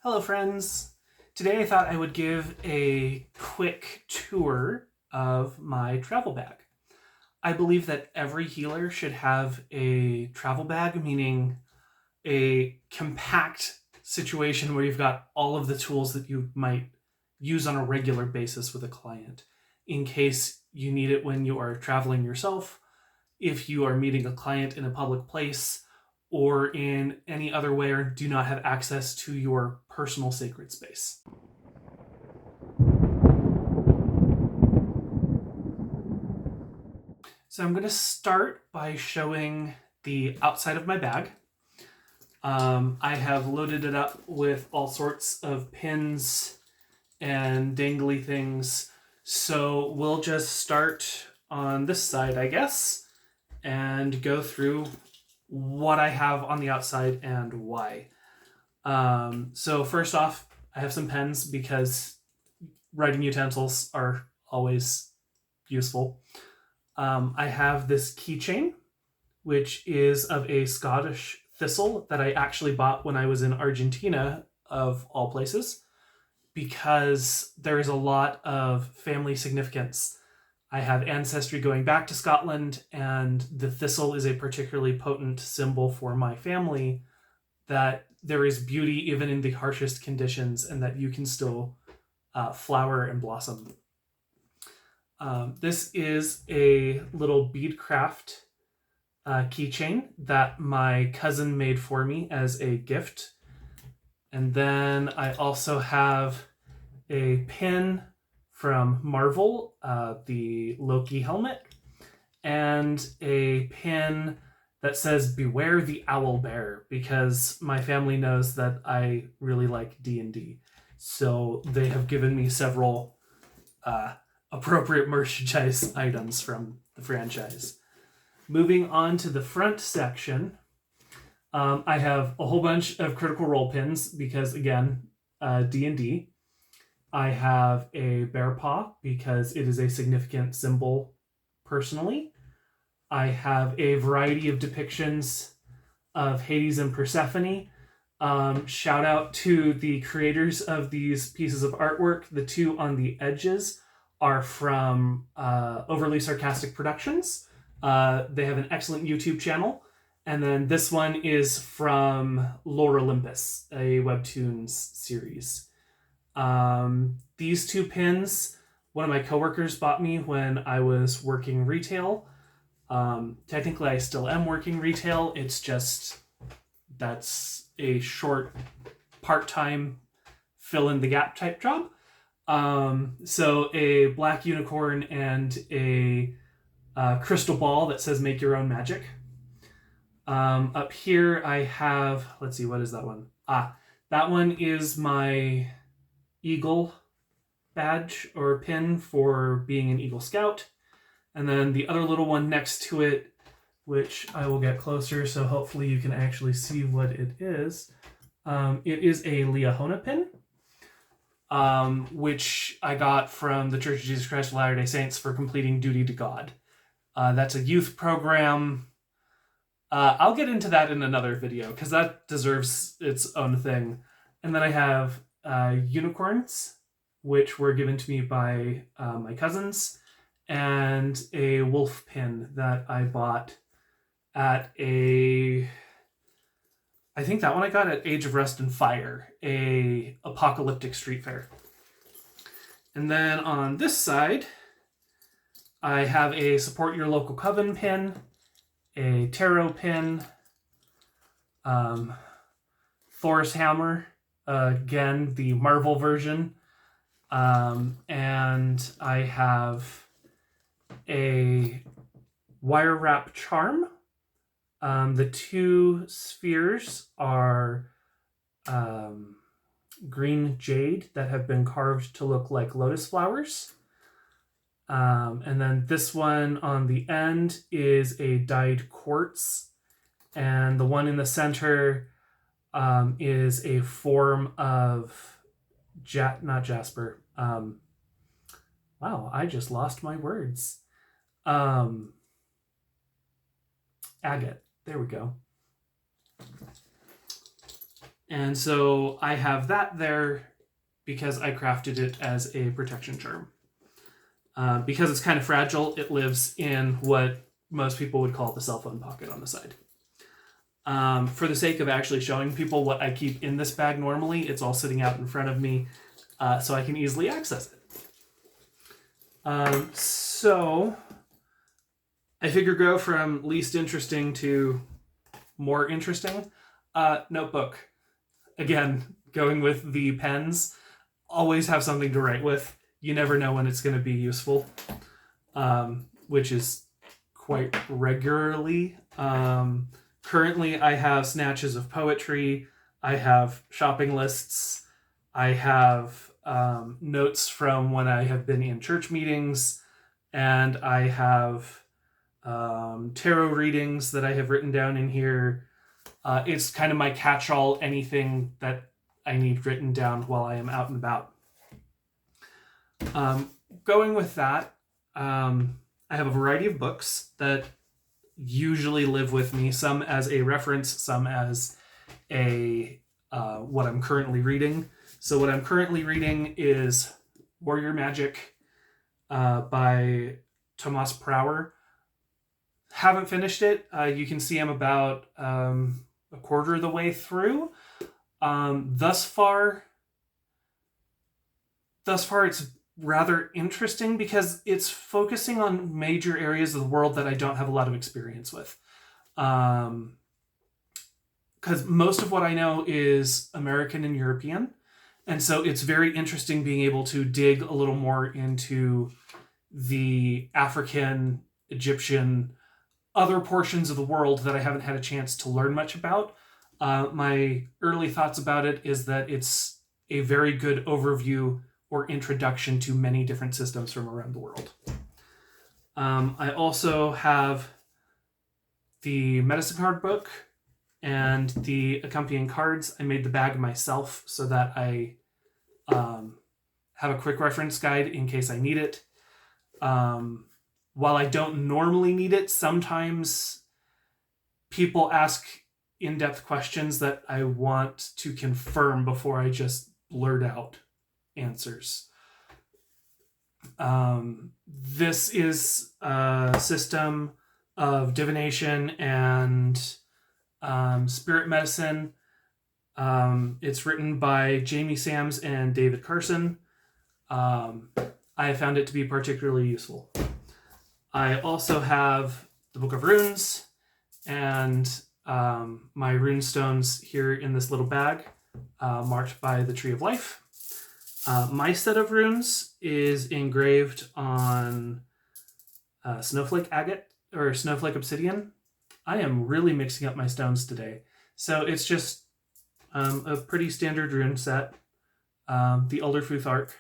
Hello friends! Today I thought I would give a quick tour of my travel bag. I believe that every healer should have a travel bag, meaning a compact situation where you've got all of the tools that you might use on a regular basis with a client in case you need it when you are traveling yourself, if you are meeting a client in a public place, or in any other way or do not have access to your personal sacred space. So I'm going to start by showing the outside of my bag. I have loaded it up with all sorts of pins and dangly things. So we'll just start on this side, I guess, and go through what I have on the outside and why. So first off, I have some pens because writing utensils are always useful. I have this keychain, which is of a Scottish thistle that I actually bought when I was in Argentina, of all places, because there is a lot of family significance. I have ancestry going back to Scotland, and the thistle is a particularly potent symbol for my family, that there is beauty even in the harshest conditions and that you can still flower and blossom. This is a little beadcraft keychain that my cousin made for me as a gift. And then I also have a pin from Marvel, the Loki helmet, and a pin that says "Beware the Owl Bear," because my family knows that I really like D&D. So they have given me several appropriate merchandise items from the franchise. Moving on to the front section, I have a whole bunch of Critical Role pins because, again, D&D. I have a bear paw because it is a significant symbol personally. I have a variety of depictions of Hades and Persephone. Shout out to the creators of these pieces of artwork. The two on the edges are from Overly Sarcastic Productions. They have an excellent YouTube channel. And then this one is from Lore Olympus, a Webtoons series. These two pins, one of my coworkers bought me when I was working retail. Technically, I still am working retail. It's just that's a short part-time fill-in-the-gap type job. So a black unicorn and a crystal ball that says "Make Your Own Magic." Up here I have, let's see, what is that one? That one is my Eagle badge or pin for being an Eagle Scout. And then the other little one next to it, which I will get closer so hopefully you can actually see what it is. It is a Liahona pin, which I got from the Church of Jesus Christ of Latter-day Saints for completing Duty to God. That's a youth program. I'll get into that in another video because that deserves its own thing. And then I have unicorns, which were given to me by my cousins, and a wolf pin that I bought at I think that one I got at Age of Rust and Fire, a apocalyptic street fair. And then on this side, I have a Support Your Local Coven pin, a tarot pin, Thor's hammer, again, the Marvel version, and I have a wire wrap charm. The two spheres are green jade that have been carved to look like lotus flowers. And then this one on the end is a dyed quartz. And the one in the center is a form of not jasper. Wow, I just lost my words. Agate. There we go. And so I have that there because I crafted it as a protection charm. Because it's kind of fragile, it lives in what most people would call the cell phone pocket on the side. For the sake of actually showing people what I keep in this bag normally, it's all sitting out in front of me so I can easily access it. So I figure go from least interesting to more interesting. Notebook. Again, going with the pens. Always have something to write with. You never know when it's going to be useful, which is quite regularly. Currently, I have snatches of poetry. I have shopping lists. I have notes from when I have been in church meetings. And I have tarot readings that I have written down in here. It's kind of my catch-all, anything that I need written down while I am out and about. Going with that, I have a variety of books that usually live with me, some as a reference, some as a what I'm currently reading. So what I'm currently reading is Warrior Magic by Tomas Prower. Haven't finished it. You can see I'm about a quarter of the way through. Thus far it's rather interesting because it's focusing on major areas of the world that I don't have a lot of experience with. Because most of what I know is American and European. And so it's very interesting being able to dig a little more into the African, Egyptian, other portions of the world that I haven't had a chance to learn much about. My early thoughts about it is that it's a very good overview or introduction to many different systems from around the world. I also have the medicine card book and the accompanying cards. I made the bag myself so that I have a quick reference guide in case I need it. While I don't normally need it, sometimes people ask in-depth questions that I want to confirm before I just blurt out answers. This is a system of divination and spirit medicine. It's written by Jamie Sams and David Carson. I have found it to be particularly useful. I also have the Book of Runes and my rune stones here in this little bag, marked by the Tree of Life. My set of runes is engraved on snowflake agate or snowflake obsidian. I am really mixing up my stones today. So it's just a pretty standard rune set. The Elderfuth Arc.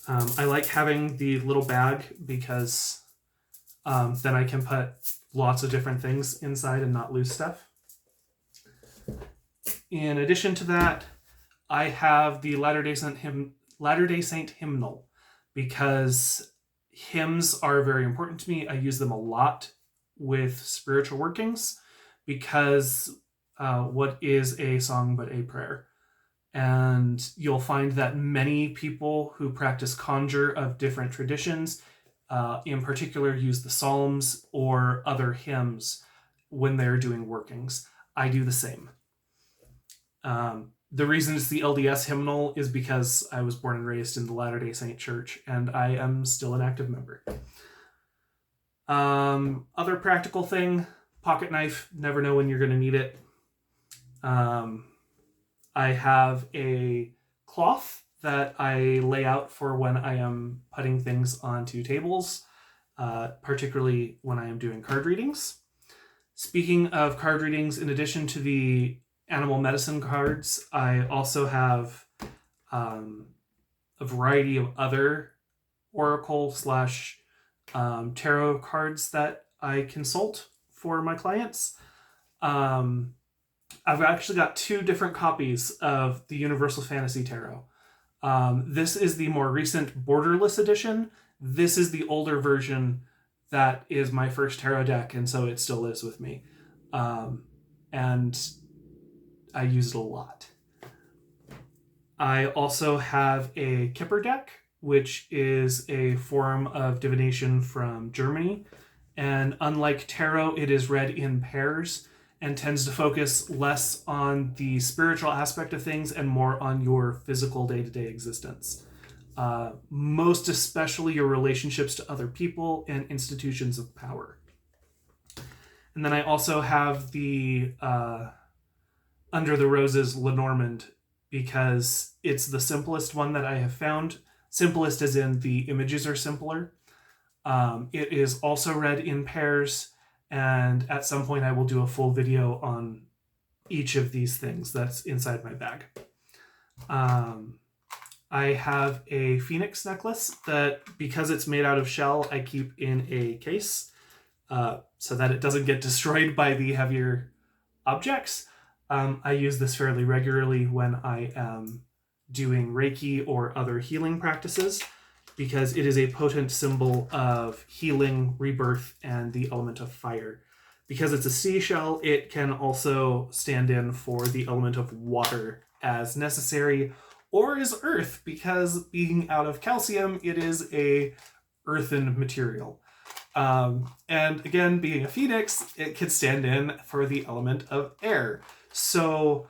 I like having the little bag because then I can put lots of different things inside and not lose stuff. In addition to that, I have the Latter-day Saint hymnal because hymns are very important to me. I use them a lot with spiritual workings because what is a song but a prayer? And you'll find that many people who practice conjure of different traditions, in particular, use the Psalms or other hymns when they're doing workings. I do the same. The reason it's the LDS hymnal is because I was born and raised in the Latter-day Saint Church, and I am still an active member. Other practical thing, pocket knife. Never know when you're going to need it. I have a cloth that I lay out for when I am putting things onto tables, particularly when I am doing card readings. Speaking of card readings, in addition to the animal medicine cards, I also have a variety of other oracle / tarot cards that I consult for my clients. I've actually got 2 different copies of the Universal Fantasy Tarot. This is the more recent borderless edition. This is the older version that is my first tarot deck, and so it still lives with me. and I use it a lot. I also have a Kipper deck, which is a form of divination from Germany. And unlike tarot, it is read in pairs and tends to focus less on the spiritual aspect of things and more on your physical day-to-day existence. Most especially your relationships to other people and institutions of power. And then I also have the Under the Roses Lenormand, because it's the simplest one that I have found. Simplest as in the images are simpler. It is also read in pairs, and at some point I will do a full video on each of these things that's inside my bag. I have a phoenix necklace that, because it's made out of shell, I keep in a case so that it doesn't get destroyed by the heavier objects. I use this fairly regularly when I am doing Reiki or other healing practices, because it is a potent symbol of healing, rebirth, and the element of fire. Because it's a seashell, it can also stand in for the element of water as necessary, or as earth, because being out of calcium, it is a earthen material. And again, being a phoenix, it can stand in for the element of air. So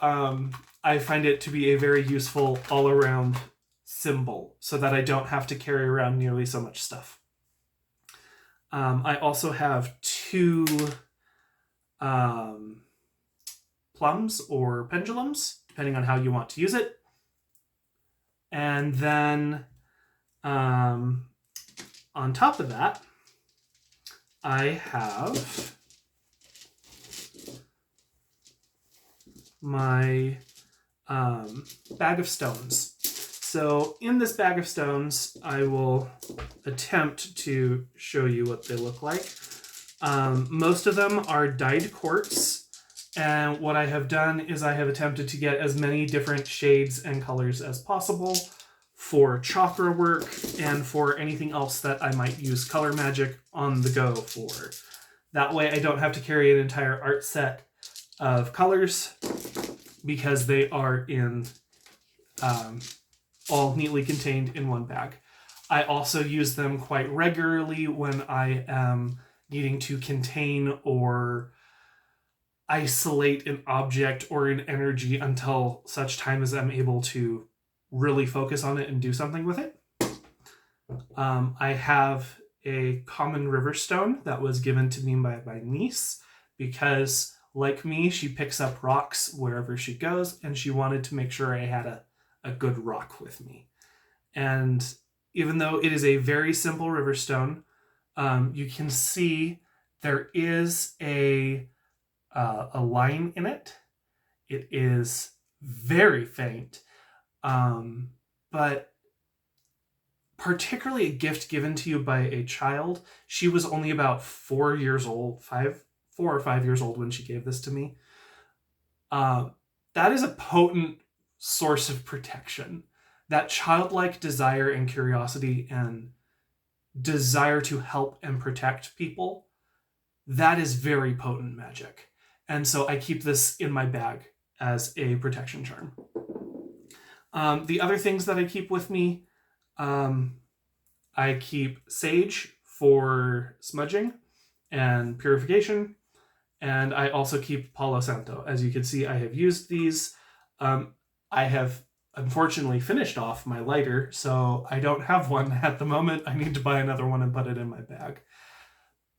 I find it to be a very useful all-around symbol, so that I don't have to carry around nearly so much stuff. I also have 2 plums or pendulums, depending on how you want to use it. And then on top of that, I have my bag of stones. So in this bag of stones, I will attempt to show you what they look like. Most of them are dyed quartz, and what I have done is I have attempted to get as many different shades and colors as possible for chakra work and for anything else that I might use color magic on the go for. That way I don't have to carry an entire art set of colors, because they are in all neatly contained in one bag. I also use them quite regularly when I am needing to contain or isolate an object or an energy until such time as I'm able to really focus on it and do something with it. I have a common river stone that was given to me by my niece, because like me, she picks up rocks wherever she goes, and she wanted to make sure I had a good rock with me. And even though it is a very simple river stone, you can see there is a line in it. It is very faint, but particularly a gift given to you by a child. She was only about 4 or 5 years old when she gave this to me. That is a potent source of protection. That childlike desire and curiosity and desire to help and protect people, that is very potent magic. And so I keep this in my bag as a protection charm. The other things that I keep with me, I keep sage for smudging and purification, and I also keep Palo Santo. As you can see, I have used these. I have unfortunately finished off my lighter, so I don't have one at the moment. I need to buy another one and put it in my bag.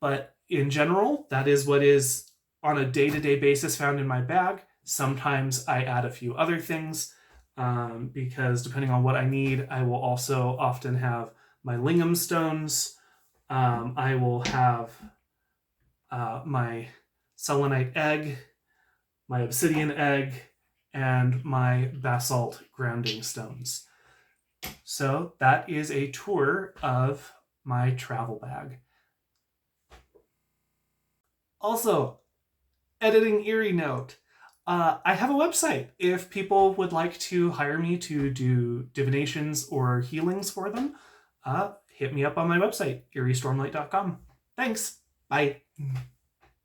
But in general, that is what is on a day-to-day basis found in my bag. Sometimes I add a few other things, because depending on what I need, I will also often have my lingam stones. I will have my selenite egg, my obsidian egg, and my basalt grounding stones. So that is a tour of my travel bag. Also, editing Eerie note. I have a website. If people would like to hire me to do divinations or healings for them, hit me up on my website, eeriestormlight.com. Thanks. Bye.